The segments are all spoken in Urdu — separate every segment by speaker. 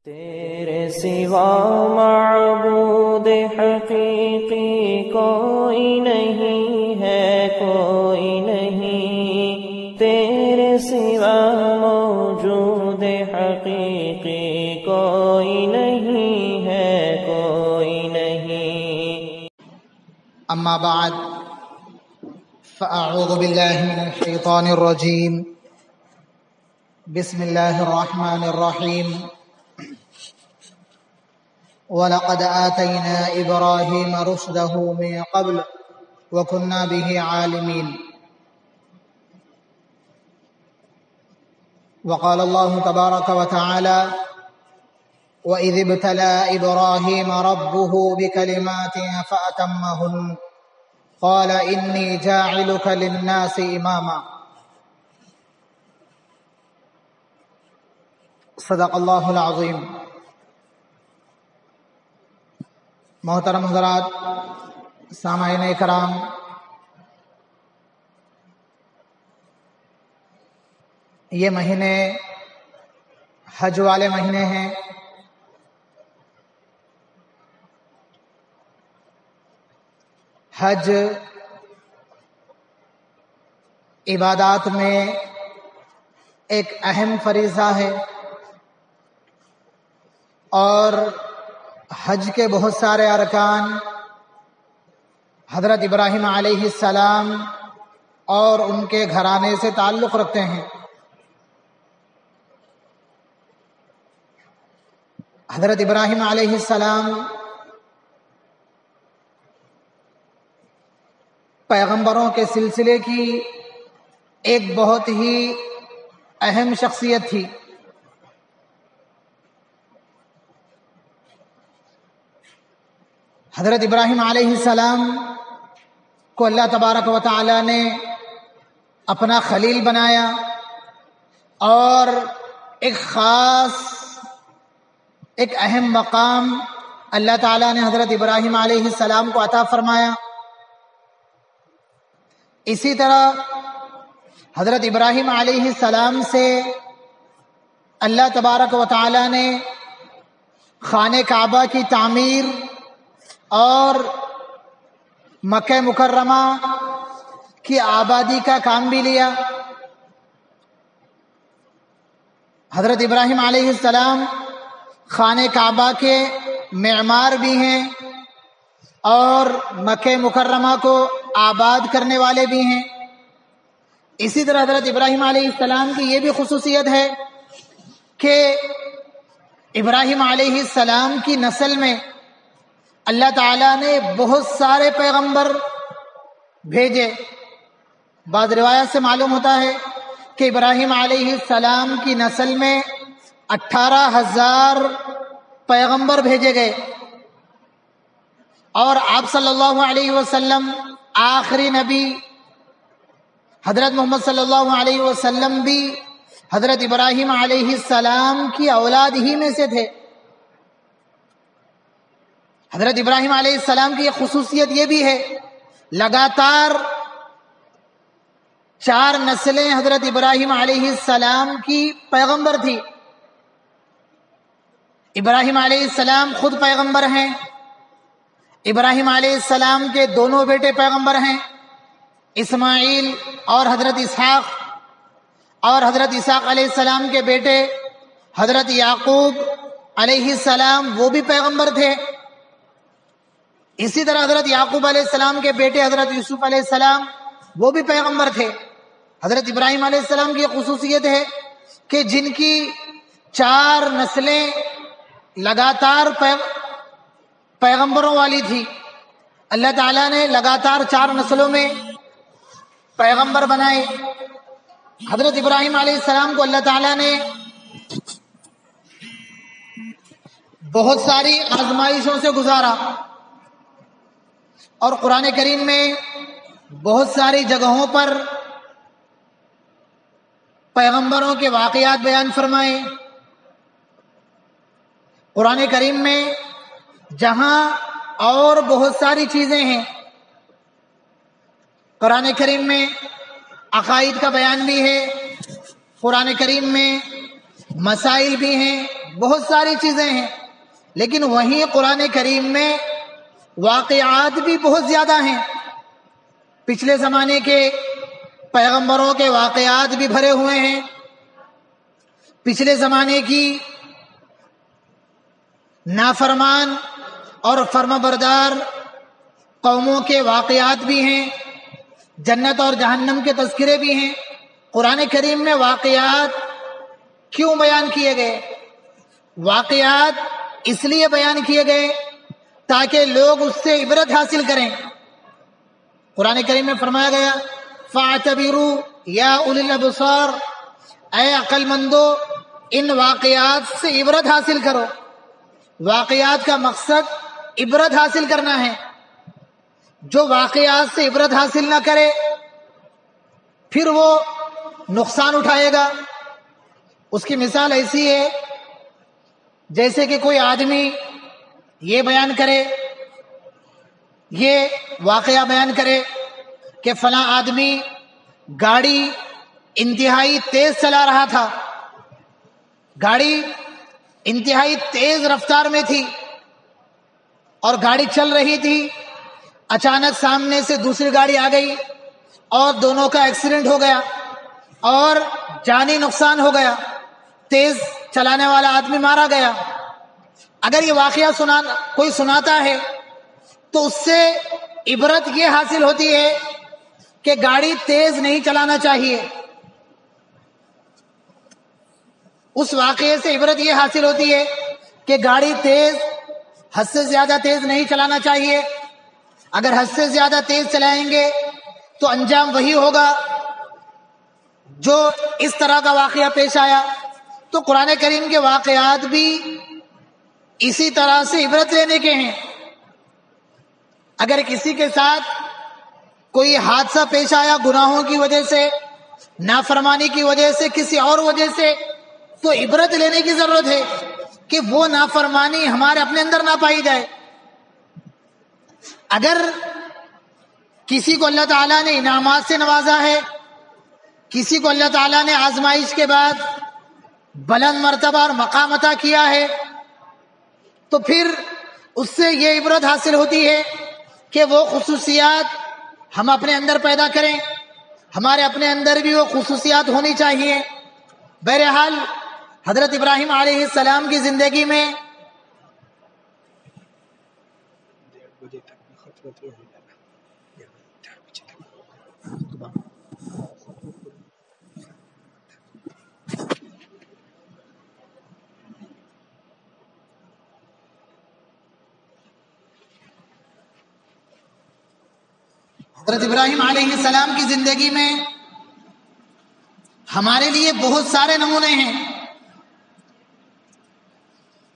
Speaker 1: تیرے سوا معبود حقیقی کوئی نہیں ہے، کوئی نہیں تیرے سوا موجود حقیقی کوئی نہیں ہے، کوئی نہیں۔
Speaker 2: اما بعد فاعوذ باللہ من الشیطان الرجیم، بسم اللہ الرحمن الرحیم۔ وَلَقَدْ آتَيْنَا إِبْرَاهِيمَ رُشْدَهُ مِن قَبْلُ وَكُنَّا بِهِ عَالِمِينَ۔ وقال الله تبارك وتعالى وَإِذِ ابْتَلَى إِبْرَاهِيمَ رَبُّهُ بِكَلِمَاتٍ فَأَتَمَّهُنَّ قَالَ إِنِّي جَاعِلُكَ لِلنَّاسِ إِمَامًا۔ صدق اللہ العظیم۔ محترم حضرات، سامعین کرام، یہ مہینے حج والے مہینے ہیں۔ حج عبادات میں ایک اہم فریضہ ہے، اور حج کے بہت سارے ارکان حضرت ابراہیم علیہ السلام اور ان کے گھرانے سے تعلق رکھتے ہیں۔ حضرت ابراہیم علیہ السلام پیغمبروں کے سلسلے کی ایک بہت ہی اہم شخصیت تھی۔ حضرت ابراہیم علیہ السلام کو اللہ تبارک و تعالی نے اپنا خلیل بنایا، اور ایک خاص ایک اہم مقام اللہ تعالی نے حضرت ابراہیم علیہ السلام کو عطا فرمایا۔ اسی طرح حضرت ابراہیم علیہ السلام سے اللہ تبارک و تعالی نے خانہ کعبہ کی تعمیر اور مکہ مکرمہ کی آبادی کا کام بھی لیا۔ حضرت ابراہیم علیہ السلام خانہ کعبہ کے معمار بھی ہیں، اور مکہ مکرمہ کو آباد کرنے والے بھی ہیں۔ اسی طرح حضرت ابراہیم علیہ السلام کی یہ بھی خصوصیت ہے کہ ابراہیم علیہ السلام کی نسل میں اللہ تعالیٰ نے بہت سارے پیغمبر بھیجے۔ بعض روایات سے معلوم ہوتا ہے کہ ابراہیم علیہ السلام کی نسل میں 18,000 پیغمبر بھیجے گئے، اور آپ صلی اللہ علیہ وسلم آخری نبی حضرت محمد صلی اللہ علیہ وسلم بھی حضرت ابراہیم علیہ السلام کی اولاد ہی میں سے تھے۔ حضرت ابراہیم علیہ السلام کی ایک خصوصیت یہ بھی ہے، لگاتار 4 نسلیں حضرت ابراہیم علیہ السلام کی پیغمبر تھی۔ ابراہیم علیہ السلام خود پیغمبر ہیں، ابراہیم علیہ السلام کے دونوں بیٹے پیغمبر ہیں، اسماعیل اور حضرت اسحاق، اور حضرت اسحاق علیہ السلام کے بیٹے حضرت یعقوب علیہ السلام وہ بھی پیغمبر تھے۔ اسی طرح حضرت یعقوب علیہ السلام کے بیٹے حضرت یوسف علیہ السلام وہ بھی پیغمبر تھے۔ حضرت ابراہیم علیہ السلام کی خصوصیت ہے کہ جن کی 4 نسلیں لگاتار پیغمبروں والی تھی، اللہ تعالیٰ نے لگاتار 4 نسلوں میں پیغمبر بنائے۔ حضرت ابراہیم علیہ السلام کو اللہ تعالیٰ نے بہت ساری آزمائشوں سے گزارا، اور قرآن کریم میں بہت ساری جگہوں پر پیغمبروں کے واقعات بیان فرمائے۔ قرآن کریم میں جہاں اور بہت ساری چیزیں ہیں، قرآن کریم میں عقائد کا بیان بھی ہے، قرآن کریم میں مسائل بھی ہیں، بہت ساری چیزیں ہیں، لیکن وہیں قرآن کریم میں واقعات بھی بہت زیادہ ہیں۔ پچھلے زمانے کے پیغمبروں کے واقعات بھی بھرے ہوئے ہیں، پچھلے زمانے کی نافرمان اور فرمانبردار قوموں کے واقعات بھی ہیں، جنت اور جہنم کے تذکرے بھی ہیں۔ قرآن کریم میں واقعات کیوں بیان کیے گئے؟ واقعات اس لیے بیان کیے گئے تاکہ لوگ اس سے عبرت حاصل کریں۔ قرآن کریم میں فرمایا گیا فَاعْتَبِرُوا یا اُولِي الْأَبْصَارِ، اے عقل مندو ان واقعات سے عبرت حاصل کرو۔ واقعات کا مقصد عبرت حاصل کرنا ہے۔ جو واقعات سے عبرت حاصل نہ کرے پھر وہ نقصان اٹھائے گا۔ اس کی مثال ایسی ہے جیسے کہ کوئی آدمی یہ بیان کرے، یہ واقعہ بیان کرے کہ فلاں آدمی گاڑی انتہائی تیز چلا رہا تھا، گاڑی انتہائی تیز رفتار میں تھی اور گاڑی چل رہی تھی، اچانک سامنے سے دوسری گاڑی آ گئی اور دونوں کا ایکسیڈنٹ ہو گیا اور جانی نقصان ہو گیا، تیز چلانے والا آدمی مارا گیا۔ اگر یہ واقعہ کوئی سناتا ہے تو اس سے عبرت یہ حاصل ہوتی ہے کہ گاڑی تیز نہیں چلانا چاہیے۔ اس واقعے سے عبرت یہ حاصل ہوتی ہے کہ گاڑی حد سے زیادہ تیز نہیں چلانا چاہیے۔ اگر حد سے زیادہ تیز چلائیں گے تو انجام وہی ہوگا جو اس طرح کا واقعہ پیش آیا۔ تو قرآن کریم کے واقعات بھی اسی طرح سے عبرت لینے کے ہیں۔ اگر کسی کے ساتھ کوئی حادثہ پیش آیا گناہوں کی وجہ سے، نافرمانی کی وجہ سے، کسی اور وجہ سے، تو عبرت لینے کی ضرورت ہے کہ وہ نافرمانی ہمارے اپنے اندر نہ پائی جائے۔ اگر کسی کو اللہ تعالیٰ نے انعامات سے نوازا ہے، کسی کو اللہ تعالیٰ نے آزمائش کے بعد بلند مرتبہ اور مقام عطا کیا ہے، تو پھر اس سے یہ عبرت حاصل ہوتی ہے کہ وہ خصوصیات ہم اپنے اندر پیدا کریں، ہمارے اپنے اندر بھی وہ خصوصیات ہونی چاہیے۔ بہرحال حضرت ابراہیم علیہ السلام کی زندگی میں حضرت ابراہیم علیہ السلام کی زندگی میں ہمارے لیے بہت سارے نمونے ہیں،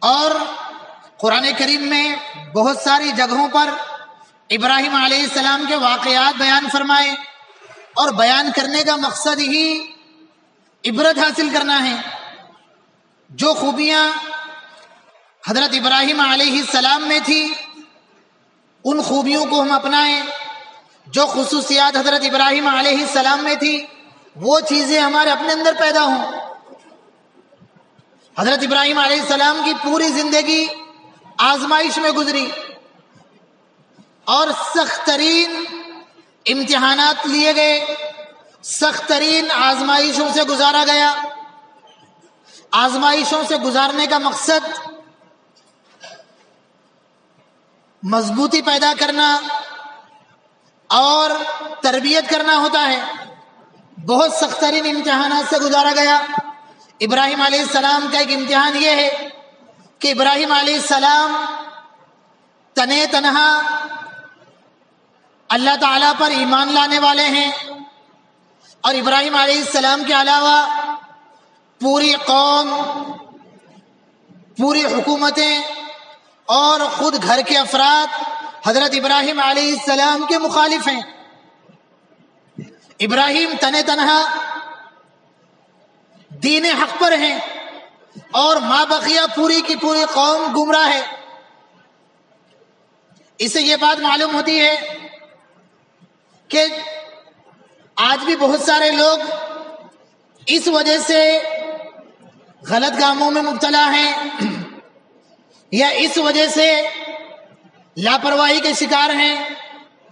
Speaker 2: اور قرآن کریم میں بہت ساری جگہوں پر ابراہیم علیہ السلام کے واقعات بیان فرمائے، اور بیان کرنے کا مقصد ہی عبرت حاصل کرنا ہے۔ جو خوبیاں حضرت ابراہیم علیہ السلام میں تھی ان خوبیوں کو ہم اپنائیں، جو خصوصیات حضرت ابراہیم علیہ السلام میں تھی وہ چیزیں ہمارے اپنے اندر پیدا ہوں۔ حضرت ابراہیم علیہ السلام کی پوری زندگی آزمائش میں گزری اور سخت ترین امتحانات لیے گئے، سخت ترین آزمائشوں سے گزارا گیا۔ آزمائشوں سے گزارنے کا مقصد مضبوطی پیدا کرنا اور تربیت کرنا ہوتا ہے۔ بہت سخت ترین امتحانات سے گزارا گیا۔ ابراہیم علیہ السلام کا ایک امتحان یہ ہے کہ ابراہیم علیہ السلام تنے تنہا اللہ تعالیٰ پر ایمان لانے والے ہیں، اور ابراہیم علیہ السلام کے علاوہ پوری قوم، پوری حکومتیں اور خود گھر کے افراد حضرت ابراہیم علیہ السلام کے مخالف ہیں۔ ابراہیم تنے تنہا دین حق پر ہیں اور ماں بقیہ پوری کی پوری قوم گمراہ ہے۔ اس سے یہ بات معلوم ہوتی ہے کہ آج بھی بہت سارے لوگ اس وجہ سے غلط کاموں میں مبتلا ہیں یا اس وجہ سے لاپرواہی کے شکار ہیں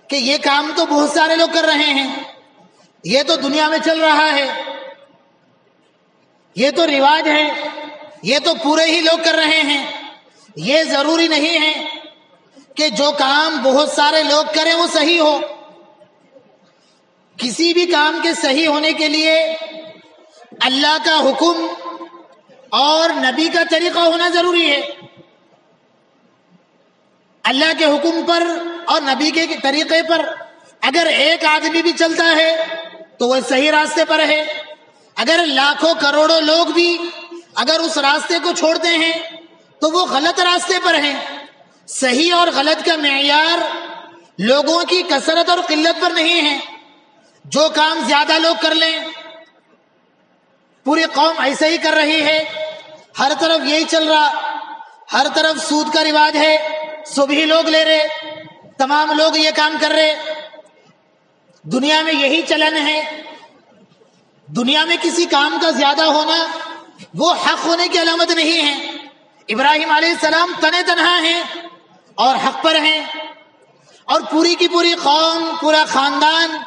Speaker 2: کہ یہ کام تو بہت سارے لوگ کر رہے ہیں، یہ تو دنیا میں چل رہا ہے، یہ تو رواج ہے، یہ تو پورے ہی لوگ کر رہے ہیں، یہ ضروری نہیں ہے کہ جو کام بہت سارے لوگ کریں وہ صحیح ہو۔ کسی بھی کام کے صحیح ہونے کے لیے اللہ کا حکم اور نبی کا طریقہ ہونا ضروری ہے۔ اللہ کے حکم پر اور نبی کے طریقے پر اگر ایک آدمی بھی چلتا ہے تو وہ صحیح راستے پر ہے، اگر لاکھوں کروڑوں لوگ بھی اگر اس راستے کو چھوڑتے ہیں تو وہ غلط راستے پر ہیں۔ صحیح اور غلط کا معیار لوگوں کی کثرت اور قلت پر نہیں ہے۔ جو کام زیادہ لوگ کر لیں، پوری قوم ایسے ہی کر رہی ہے، ہر طرف یہی چل رہا، ہر طرف سود کا رواج ہے، سبھی لوگ لے رہے، تمام لوگ یہ کام کر رہے، دنیا میں یہی چلن ہے۔ دنیا میں کسی کام کا زیادہ ہونا وہ حق ہونے کی علامت نہیں ہے۔ ابراہیم علیہ السلام تنے تنہا ہیں اور حق پر ہیں، اور پوری کی پوری قوم، پورا خاندان،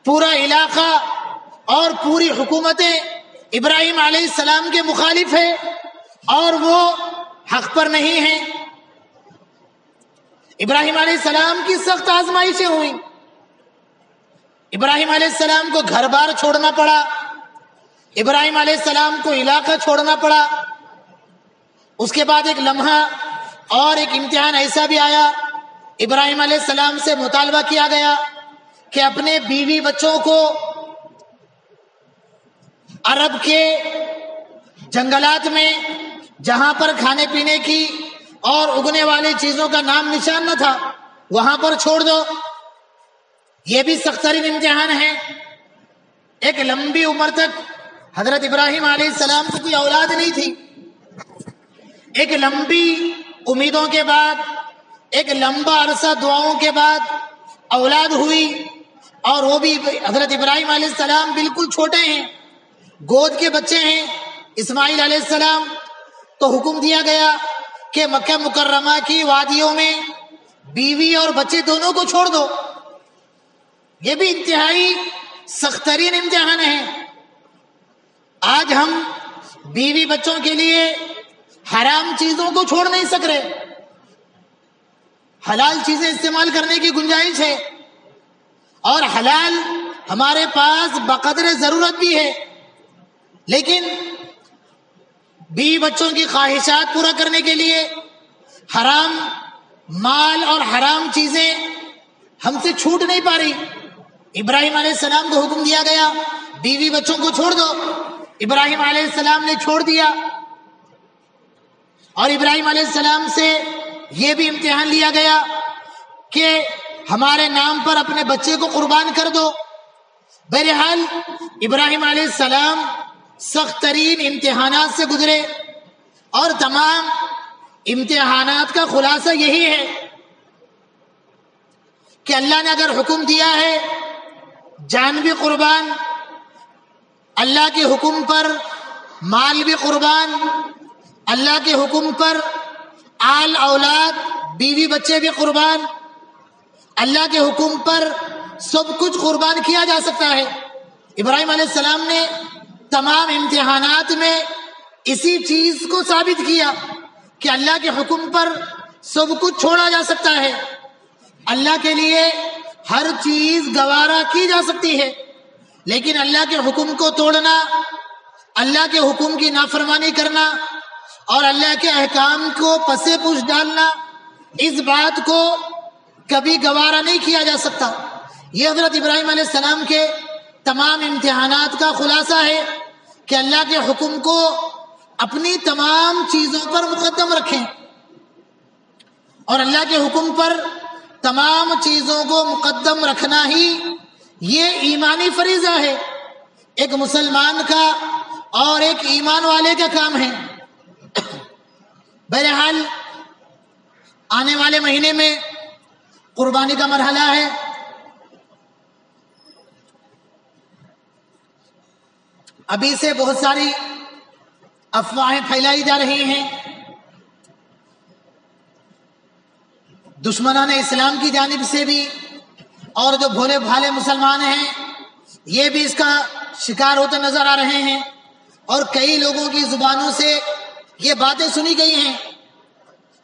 Speaker 2: پورا علاقہ اور پوری حکومتیں ابراہیم علیہ السلام کے مخالف ہے اور وہ حق پر نہیں ہیں۔ ابراہیم علیہ السلام کی سخت آزمائشیں ہوئیں، ابراہیم علیہ السلام کو گھر بار چھوڑنا پڑا، ابراہیم علیہ السلام کو علاقہ چھوڑنا پڑا۔ اس کے بعد ایک لمحہ اور ایک امتحان ایسا بھی آیا، ابراہیم علیہ السلام سے مطالبہ کیا گیا کہ اپنے بیوی بچوں کو عرب کے جنگلات میں جہاں پر کھانے پینے کی اور اگنے والی چیزوں کا نام نشان نہ تھا وہاں پر چھوڑ دو۔ یہ بھی سخت ترین امتحان ہے۔ ایک لمبی عمر تک حضرت ابراہیم علیہ السلام کو کوئی اولاد نہیں تھی، ایک لمبی امیدوں کے بعد، ایک لمبا عرصہ دعاؤں کے بعد اولاد ہوئی، اور وہ بھی حضرت ابراہیم علیہ السلام بالکل چھوٹے ہیں، گود کے بچے ہیں، اسماعیل علیہ السلام۔ تو حکم دیا گیا کہ مکہ مکرمہ کی وادیوں میں بیوی اور بچے دونوں کو چھوڑ دو۔ یہ بھی انتہائی سخت ترین امتحان ہے۔ آج ہم بیوی بچوں کے لیے حرام چیزوں کو چھوڑ نہیں سک رہے، حلال چیزیں استعمال کرنے کی گنجائش ہے، اور حلال ہمارے پاس بقدر ضرورت بھی ہے، لیکن بیوی بچوں کی خواہشات پورا کرنے کے لیے حرام مال اور حرام چیزیں ہم سے چھوٹ نہیں پا رہی۔ ابراہیم علیہ السلام کو حکم دیا گیا بیوی بچوں کو چھوڑ دو، ابراہیم علیہ السلام نے چھوڑ دیا، اور ابراہیم علیہ السلام سے یہ بھی امتحان لیا گیا کہ ہمارے نام پر اپنے بچے کو قربان کر دو۔ بہرحال ابراہیم علیہ السلام سخت ترین امتحانات سے گزرے، اور تمام امتحانات کا خلاصہ یہی ہے کہ اللہ نے اگر حکم دیا ہے جان بھی قربان، اللہ کے حکم پر مال بھی قربان، اللہ کے حکم پر آل اولاد بیوی بچے بھی قربان، اللہ کے حکم پر سب کچھ قربان کیا جا سکتا ہے۔ ابراہیم علیہ السلام نے تمام امتحانات میں اسی چیز کو ثابت کیا کہ اللہ کے حکم پر سب کچھ چھوڑا جا سکتا ہے، اللہ کے لیے ہر چیز گوارا کی جا سکتی ہے، لیکن اللہ کے حکم کو توڑنا، اللہ کے حکم کی نافرمانی کرنا اور اللہ کے احکام کو پسے پوچھ ڈالنا، اس بات کو کبھی گوارا نہیں کیا جا سکتا۔ یہ حضرت ابراہیم علیہ السلام کے تمام امتحانات کا خلاصہ ہے کہ اللہ کے حکم کو اپنی تمام چیزوں پر مقدم رکھیں، اور اللہ کے حکم پر تمام چیزوں کو مقدم رکھنا ہی یہ ایمانی فریضہ ہے، ایک مسلمان کا اور ایک ایمان والے کا کام ہے۔ بہرحال آنے والے مہینے میں قربانی کا مرحلہ ہے۔ ابھی سے بہت ساری افواہیں پھیلائی جا رہی ہیں. دشمنان اسلام کی جانب سے بھی اور جو بھولے بھالے مسلمان ہیں یہ بھی اس کا شکار ہوتے نظر آ رہے ہیں. اور کئی لوگوں کی زبانوں سے یہ باتیں سنی گئی ہیں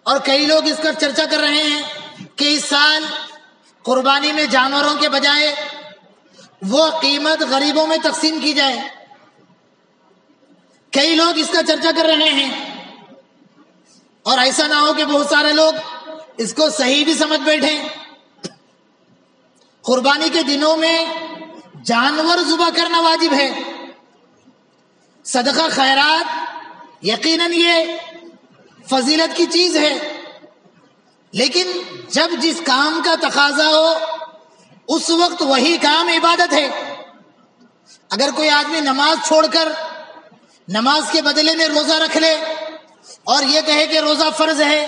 Speaker 2: اور کئی لوگ اس کا چرچا کر رہے ہیں کہ اس سال قربانی میں جانوروں کے بجائے وہ قیمت غریبوں میں تقسیم کی جائے. کئی لوگ اس کا چرچا کر رہے ہیں اور ایسا نہ ہو کہ بہت سارے لوگ اس کو صحیح بھی سمجھ بیٹھیں. قربانی کے دنوں میں جانور ذبح کرنا واجب ہے. صدقہ خیرات یقیناً یہ فضیلت کی چیز ہے، لیکن جب جس کام کا تقاضا ہو اس وقت وہی کام عبادت ہے. اگر کوئی آدمی نماز چھوڑ کر نماز کے بدلے میں روزہ رکھ لے اور یہ کہے کہ روزہ فرض ہے،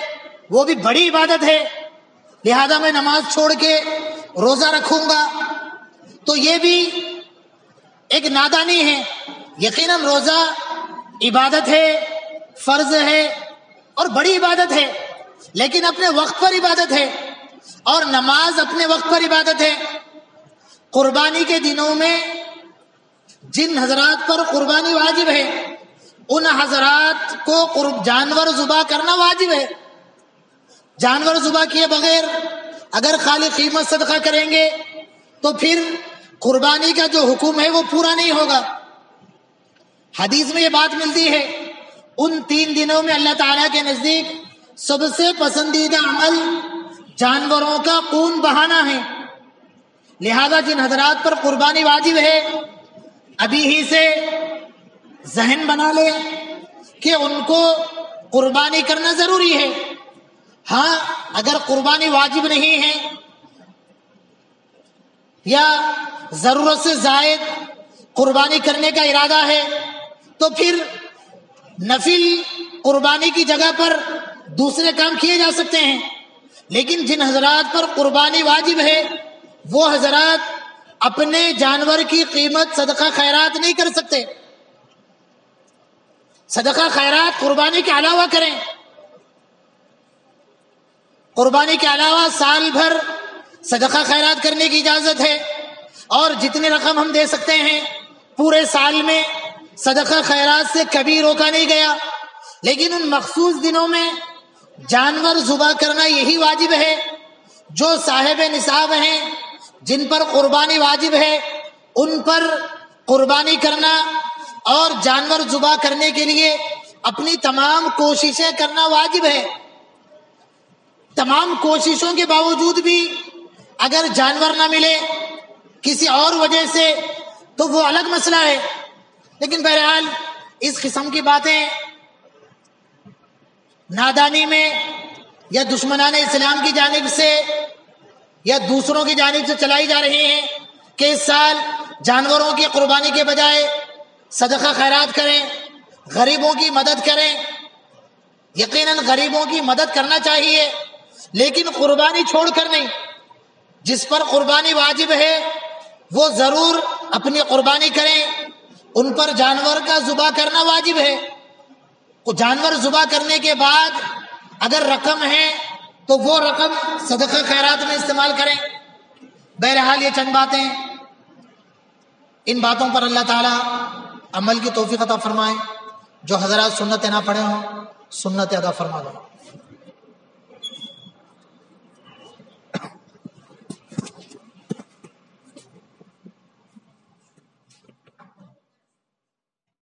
Speaker 2: وہ بھی بڑی عبادت ہے، لہذا میں نماز چھوڑ کے روزہ رکھوں گا، تو یہ بھی ایک نادانی ہے. یقیناً روزہ عبادت ہے، فرض ہے اور بڑی عبادت ہے، لیکن اپنے وقت پر عبادت ہے، اور نماز اپنے وقت پر عبادت ہے. قربانی کے دنوں میں جن حضرات پر قربانی واجب ہے ان حضرات کو جانور ذبح کرنا واجب ہے. جانور ذبح کیے بغیر اگر خالی قیمت صدقہ کریں گے تو پھر قربانی کا جو حکم ہے وہ پورا نہیں ہوگا. حدیث میں یہ بات ملتی ہے ان 3 دنوں میں اللہ تعالیٰ کے نزدیک سب سے پسندیدہ عمل جانوروں کا خون بہانا ہے. لہذا جن حضرات پر قربانی واجب ہے ابھی ہی سے ذہن بنا لے کہ ان کو قربانی کرنا ضروری ہے. ہاں اگر قربانی واجب نہیں ہے یا ضرورت سے زائد قربانی کرنے کا ارادہ ہے تو پھر نفل قربانی کی جگہ پر دوسرے کام کیے جا سکتے ہیں. لیکن جن حضرات پر قربانی واجب ہے وہ حضرات اپنے جانور کی قیمت صدقہ خیرات نہیں کر سکتے. صدقہ خیرات قربانی کے علاوہ کریں. قربانی کے علاوہ سال بھر صدقہ خیرات کرنے کی اجازت ہے، اور جتنی رقم ہم دے سکتے ہیں پورے سال میں صدقہ خیرات سے کبھی روکا نہیں گیا. لیکن ان مخصوص دنوں میں جانور ذبح کرنا یہی واجب ہے. جو صاحب نصاب ہیں جن پر قربانی واجب ہے ان پر قربانی کرنا اور جانور ذبح کرنے کے لیے اپنی تمام کوششیں کرنا واجب ہے. تمام کوششوں کے باوجود بھی اگر جانور نہ ملے کسی اور وجہ سے تو وہ الگ مسئلہ ہے. لیکن بہرحال اس قسم کی باتیں نادانی میں یا دشمنان اسلام کی جانب سے یا دوسروں کی جانب سے چلائی جا رہی ہیں کہ اس سال جانوروں کی قربانی کے بجائے صدقہ خیرات کریں، غریبوں کی مدد کریں. یقیناً غریبوں کی مدد کرنا چاہیے لیکن قربانی چھوڑ کر نہیں. جس پر قربانی واجب ہے وہ ضرور اپنی قربانی کریں. ان پر جانور کا ذبح کرنا واجب ہے. جانور ذبح کرنے کے بعد اگر رقم ہے تو وہ رقم صدقہ خیرات میں استعمال کریں. بہرحال یہ چند باتیں، ان باتوں پر اللہ تعالیٰ عمل کی توفیق عطا فرمائے. جو حضرات سنت نہ پڑھے ہوں سنت ادا فرما دو.